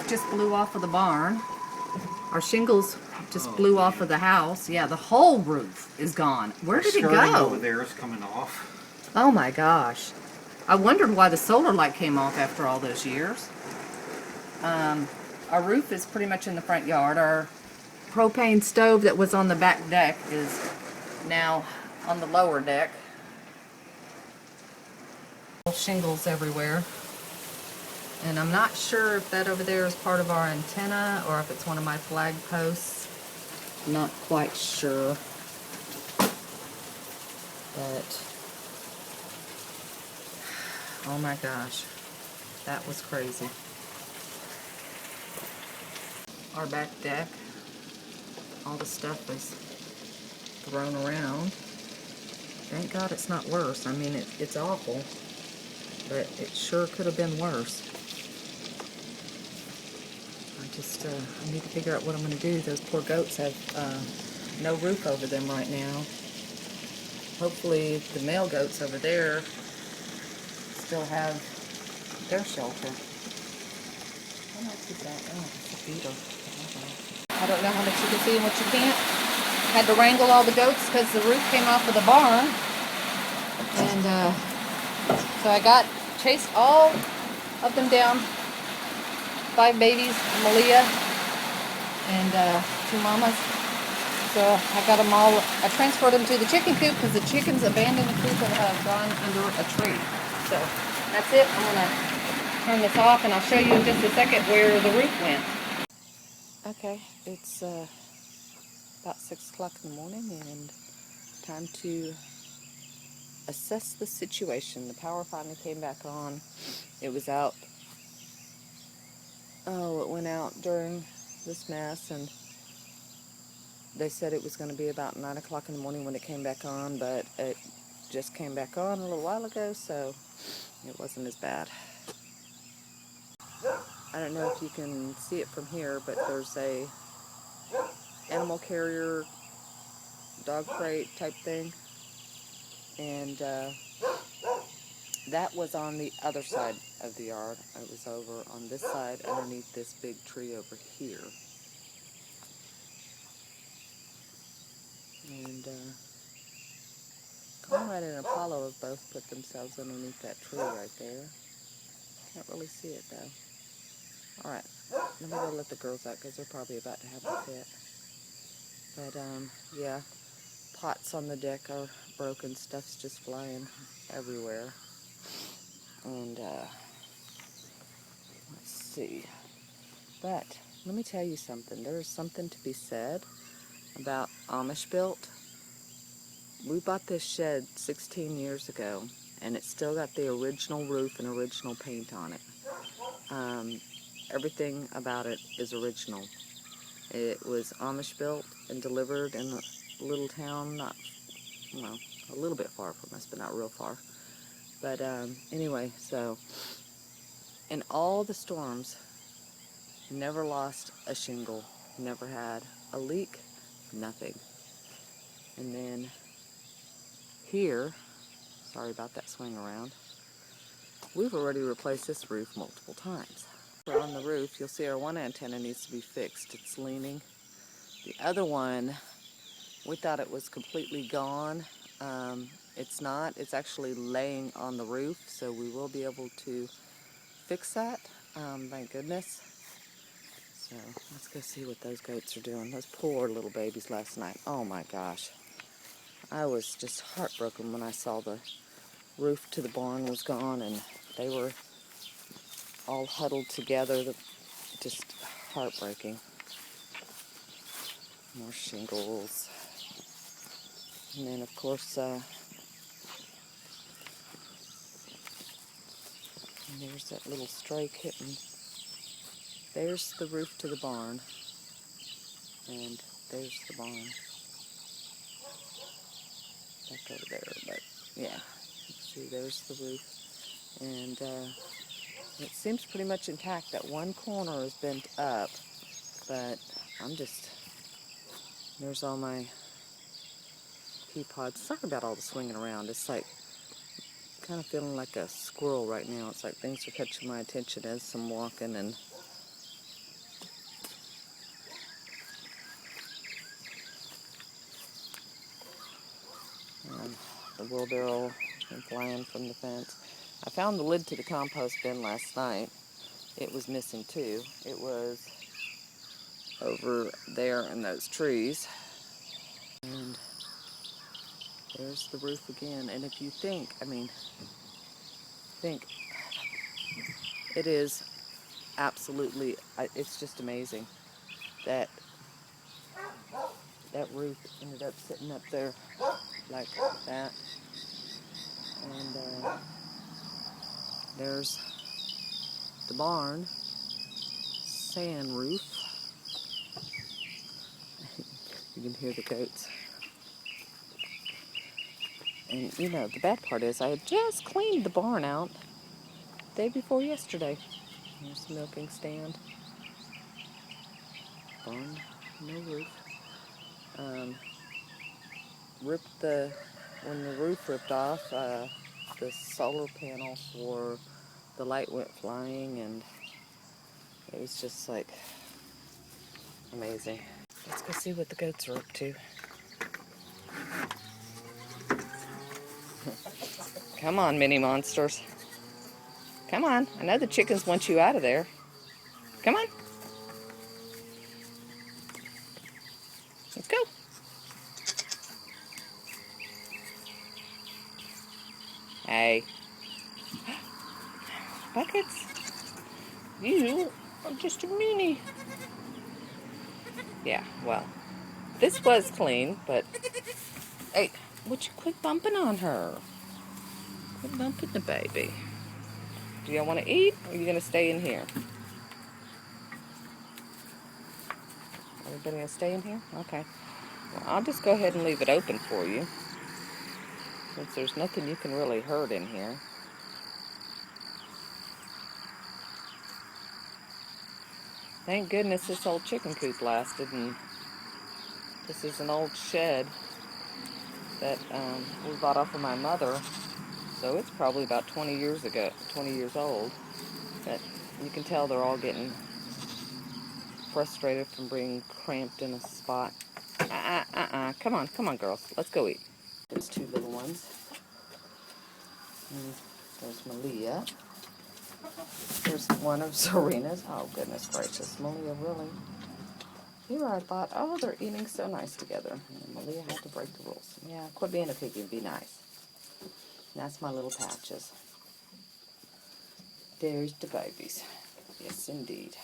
just blew off of the barn. Our shingles just blew off of the house. Yeah, the whole roof is gone. Where did it skirting go? over there is coming off. Oh my gosh. I wondered why the solar light came off after all those years. Our roof is pretty much in the front yard. Our propane stove that was on the back deck is now on the lower deck. Shingles everywhere. And I'm not sure if that over there is part of our antenna or if it's one of my flag posts. Not quite sure. But, oh my gosh, that was crazy. Our back deck, all the stuff was thrown around. Thank God it's not worse. I mean, it's awful, but it sure could have been worse. I need to figure out what I'm going to do. Those poor goats have no roof over them right now. Hopefully the male goats over there still have their shelter. What else is that? Oh, it's a beetle. I don't know how much you can see and what you can't. Had to wrangle all the goats because the roof came off of the barn. And so I chased all of them down. 5 babies, Malia, and 2 mamas. So I got them all, I transferred them to the chicken coop because the chickens abandoned the coop and have gone under a tree. So that's it. I'm going to turn this off and I'll show you in just a second where the roof went. Okay, it's about 6 o'clock in the morning and time to assess the situation. The power finally came back on. It was out. Oh, it went out during this mess, and they said it was going to be about 9 o'clock in the morning when it came back on, but it just came back on a little while ago, so it wasn't as bad. I don't know if you can see it from here, but there's a animal carrier dog crate type thing, and that was on the other side of the yard. It was over on this side underneath this big tree over here. And Conrad and Apollo have both put themselves underneath that tree right there. Can't really see it though. Alright, let me go let the girls out because they're probably about to have a fit. But yeah, pots on the deck are broken, stuff's just flying everywhere. And let's see. But let me tell you something. There is something to be said about Amish built. We bought this shed 16 years ago, and it's still got the original roof and original paint on it. Everything about it is original. It was Amish built and delivered in a little town, a little bit far from us, but not real far. But anyway, so in all the storms, never lost a shingle, never had a leak, nothing. And then here, sorry about that swing around, we've already replaced this roof multiple times. On the roof, you'll see our one antenna needs to be fixed. It's leaning. The other one, we thought it was completely gone. It's not. It's actually laying on the roof, so we will be able to fix that. Thank goodness. So let's go see what those goats are doing. Those poor little babies last night. Oh my gosh. I was just heartbroken when I saw the roof to the barn was gone and they were all huddled together. Just heartbreaking. More shingles. And then of course, there's that little stray kitten. There's the roof to the barn. And there's the barn. Back over there, but yeah. See, there's the roof. And it seems pretty much intact. That one corner is bent up, but there's all my pea pods. Sorry about all the swinging around. It's like kind of feeling like a squirrel right now. It's like things are catching my attention as I'm walking, and the wheelbarrow came flying from the fence. I found the lid to the compost bin last night. It was missing too. It was over there in those trees. And there's the roof again. And if you think, it is absolutely, it's just amazing that that roof ended up sitting up there like that. And there's the barn, sand roof. You can hear the goats. And you know, the bad part is I had just cleaned the barn out the day before yesterday. There's the milking stand. Barn, no roof. When the roof ripped off, the solar panel for the light went flying, and it was just like amazing. Let's go see what the goats are up to. Come on, mini monsters. Come on. I know the chickens want you out of there. Come on. Let's go. Hey. Buckets. You are just a mini. Yeah, well, this was clean, but hey, would you quit bumping on her? Quit bumping the baby. Do y'all want to eat, or are you going to stay in here? Everybody going to stay in here? Okay. Well, I'll just go ahead and leave it open for you, since there's nothing you can really hurt in here. Thank goodness this old chicken coop lasted, and this is an old shed that we bought off of my mother, so it's probably about 20 years old. But you can tell they're all getting frustrated from being cramped in a spot. Come on, girls, let's go eat. There's two little ones. And there's Malia. There's one of Serena's. Oh, goodness gracious. Malia, really? Here I thought, oh, they're eating so nice together. And Malia had to break the rules. Yeah, quit being a piggy and be nice. And that's my little Patches. There's the babies. Yes, indeed.